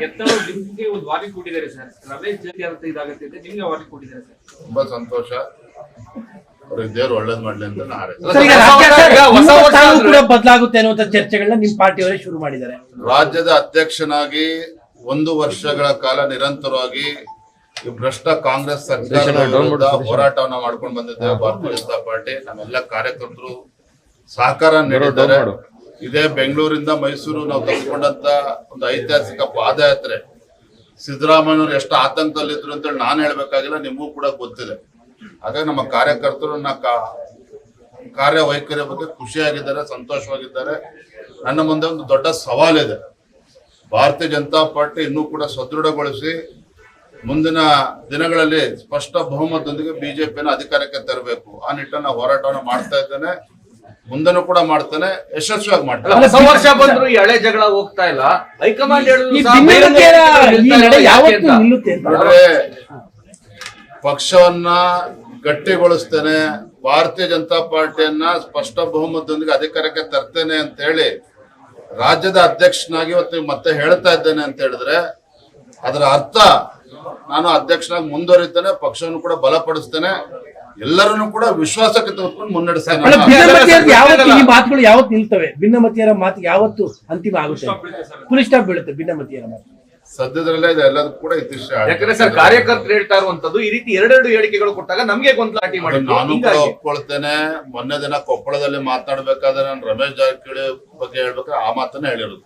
ಎತ್ತಲು ನಿಮ್ಗೆ ಒಂದು ವಾರ್ನಿಂಗ್ ಕೊಟ್ಟಿದ್ದಾರೆ ಸರ್. ರಮೇಶ್ ಜಾರಕಿಹೊಳಿ ಇದಾಗುತ್ತೆ ನಿಮ್ಗೆ ವಾರ್ನಿಂಗ್ ಕೊಟ್ಟಿದ್ದಾರೆ ಸರ್. ತುಂಬಾ ಸಂತೋಷ. ಅವ್ರಿಗೆ ದೇವ್ರು ಒಳ್ಳೇದ್ ಮಾಡ್ಲಿ ಅಂತ ನಾನು ಬದಲಾಗುತ್ತೆ ಅನ್ನುವಂತ ಚರ್ಚೆಗಳನ್ನ ನಿಮ್ ಪಾರ್ಟಿಯವರೇ ಶುರು ಮಾಡಿದ್ದಾರೆ. ರಾಜ್ಯದ ಅಧ್ಯಕ್ಷನಾಗಿ 1 ವರ್ಷಗಳ ಕಾಲ ನಿರಂತರವಾಗಿ ಈ ಭ್ರಷ್ಟ ಕಾಂಗ್ರೆಸ್ ಸರ್ಕಾರದ ವಿರುದ್ಧ ಹೋರಾಟವನ್ನ ಮಾಡ್ಕೊಂಡು ಬಂದಿದ್ದೇವೆ. ಭಾರತೀಯ ಜನತಾ ಪಾರ್ಟಿ ನಮ್ಮೆಲ್ಲ ಕಾರ್ಯಕರ್ತರು ಸಹಕಾರ ನೀಡಿದ್ದಾರೆ. ಇದೇ ಬೆಂಗಳೂರಿಂದ ಮೈಸೂರು ನಾವು ತೆಗೆದುಕೊಂಡಂತ ಒಂದು ಐತಿಹಾಸಿಕ ಪಾದಯಾತ್ರೆ ಸಿದ್ದರಾಮಯ್ಯನವರು ಎಷ್ಟು ಆತಂಕದಲ್ಲಿದ್ರು ಅಂತೇಳಿ ನಾನು ಹೇಳ್ಬೇಕಾಗಿಲ್ಲ, ನಿಮಗೂ ಕೂಡ ಗೊತ್ತಿದೆ. ಹಾಗಾಗಿ ನಮ್ಮ ಕಾರ್ಯಕರ್ತರು ಕಾರ್ಯವೈಖರಿಯ ಬಗ್ಗೆ ಖುಷಿಯಾಗಿದ್ದಾರೆ, ಸಂತೋಷವಾಗಿದ್ದಾರೆ. ನನ್ನ ಮುಂದೆ ಒಂದು ದೊಡ್ಡ ಸವಾಲಿದೆ. ಭಾರತೀಯ ಜನತಾ ಪಾರ್ಟಿ ಇನ್ನೂ ಕೂಡ ಸದೃಢಗೊಳಿಸಿ ಮುಂದಿನ ದಿನಗಳಲ್ಲಿ ಸ್ಪಷ್ಟ ಬಹುಮತದೊಂದಿಗೆ ಬಿಜೆಪಿಯನ್ನು ಅಧಿಕಾರಕ್ಕೆ ತರಬೇಕು. ಆ ನಿಟ್ಟಿನ ಹೋರಾಟವನ್ನು ಮಾಡ್ತಾ ಇದ್ದೇನೆ, ಮುಂದೆನೂ ಕೂಡ ಮಾಡ್ತೇನೆ, ಯಶಸ್ವಿಯಾಗಿ ಮಾಡ್ತೇನೆ. ವರ್ಷ ಬಂದ್ರು ಈ ಹಳೆ ಜಗಳ ಹೋಗ್ತಾ ಇಲ್ಲ. ಹೈಕಮಾಂಡ್ ನೋಡ್ರೆ, ಪಕ್ಷವನ್ನ ಗಟ್ಟಿಗೊಳಿಸ್ತೇನೆ, ಭಾರತೀಯ ಜನತಾ ಪಾರ್ಟಿಯನ್ನ ಸ್ಪಷ್ಟ ಬಹುಮತದೊಂದಿಗೆ ಅಧಿಕಾರಕ್ಕೆ ತರ್ತೇನೆ ಅಂತ ಹೇಳಿ ರಾಜ್ಯದ ಅಧ್ಯಕ್ಷನಾಗಿ ಇವತ್ತು ಮತ್ತೆ ಹೇಳ್ತಾ ಇದ್ದೇನೆ ಅಂತ ಹೇಳಿದ್ರೆ ಅದರ ಅರ್ಥ ನಾನು ಅಧ್ಯಕ್ಷನಾಗಿ ಮುಂದುವರಿತೇನೆ, ಪಕ್ಷವನ್ನು ಕೂಡ ಬಲಪಡಿಸ್ತೇನೆ, ಎಲ್ಲರನ್ನು ಕೂಡ ವಿಶ್ವಾಸಕ್ಕೆ ತೆಗೆದುಕೊಂಡು ಮುನ್ನಡೆಸ್ತೇನೆ. ಈ ಮಾತುಗಳು ಯಾವತ್ತು ನಿಲ್ತವೆ? ಭಿನ್ನಮತೀಯರ ಮಾತು ಯಾವತ್ತು ಅಂತಿಮ ಆಗುತ್ತೆ? ಫುಲ್ ಸ್ಟಾಪ್ ಬೀಳುತ್ತೆ ಭಿನ್ನಮತೀಯರ ಮಾತು ಸದ್ಯದಲ್ಲೇ ಇದೆಲ್ಲದೂ ಕೂಡ ಇತಿಶ್ರೀ. ಯಾಕಂದ್ರೆ ಸರ್ ಕಾರ್ಯಕರ್ತರು ಹೇಳ್ತಾ ಇರುವಂತದ್ದು ಈ ರೀತಿ ಎರಡೆರಡು ಹೇಳಿಕೆಗಳು ಕೊಟ್ಟಾಗ ನಮ್ಗೆ ಗೊಂದಲಾಟಿ ಮಾಡಿ ನಾನು ಕೂಡ ಒಪ್ಕೊಳ್ತೇನೆ. ಮೊನ್ನೆ ದಿನ ಕೊಪ್ಪಳದಲ್ಲಿ ಮಾತನಾಡ್ಬೇಕಾದ್ರೆ ನಾನು ರಮೇಶ್ ಜಾರಕಿಹೊಳಿ ಬಗ್ಗೆ ಹೇಳ್ಬೇಕಾದ್ರೆ ಆ ಮಾತನ್ನ ಹೇಳಿರೋದು.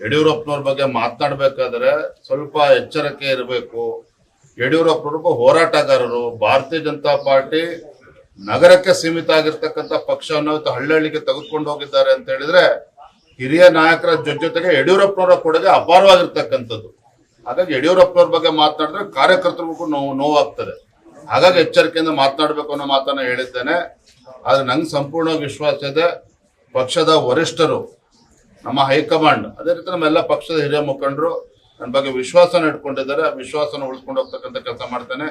ಯಡಿಯೂರಪ್ಪನವ್ರ ಬಗ್ಗೆ ಮಾತನಾಡ್ಬೇಕಾದ್ರೆ ಸ್ವಲ್ಪ ಎಚ್ಚರಿಕೆ ಇರಬೇಕು. ಯಡಿಯೂರಪ್ಪನವ್ರಿಗೂ ಹೋರಾಟಗಾರರು. ಭಾರತೀಯ ಜನತಾ ಪಾರ್ಟಿ ನಗರಕ್ಕೆ ಸೀಮಿತ ಆಗಿರ್ತಕ್ಕಂಥ ಪಕ್ಷವನ್ನು ಹಳ್ಳಿಗೆ ತೆಗೆದುಕೊಂಡು ಹೋಗಿದ್ದಾರೆ ಅಂತ ಹೇಳಿದ್ರೆ ಹಿರಿಯ ನಾಯಕರ ಜೊತೆಗೆ ಯಡಿಯೂರಪ್ಪನವರ ಕೊಡುಗೆ ಅಪಾರವಾಗಿರ್ತಕ್ಕಂಥದ್ದು. ಹಾಗಾಗಿ ಯಡಿಯೂರಪ್ಪನವ್ರ ಬಗ್ಗೆ ಮಾತನಾಡಿದ್ರೆ ಕಾರ್ಯಕರ್ತರಿಗೂ ನೋವಾಗ್ತದೆ. ಹಾಗಾಗಿ ಎಚ್ಚರಿಕೆಯಿಂದ ಮಾತನಾಡಬೇಕು ಅನ್ನೋ ಮಾತನ್ನ ಹೇಳಿದ್ದೇನೆ. ಆದ್ರೆ ನಂಗೆ ಸಂಪೂರ್ಣವಾಗಿ ವಿಶ್ವಾಸ ಇದೆ. ಪಕ್ಷದ ವರಿಷ್ಠರು, ನಮ್ಮ ಹೈಕಮಾಂಡ್, ಅದೇ ರೀತಿ ನಮ್ಮೆಲ್ಲ ಪಕ್ಷದ ಹಿರಿಯ ಮುಖಂಡರು ನನ್ನ ಬಗ್ಗೆ ವಿಶ್ವಾಸನ ಇಟ್ಕೊಂಡಿದ್ದಾರೆ. ವಿಶ್ವಾಸನ ಉಳಿಸ್ಕೊಂಡು ಹೋಗ್ತಕ್ಕಂಥ ಕೆಲಸ ಮಾಡ್ತೇನೆ.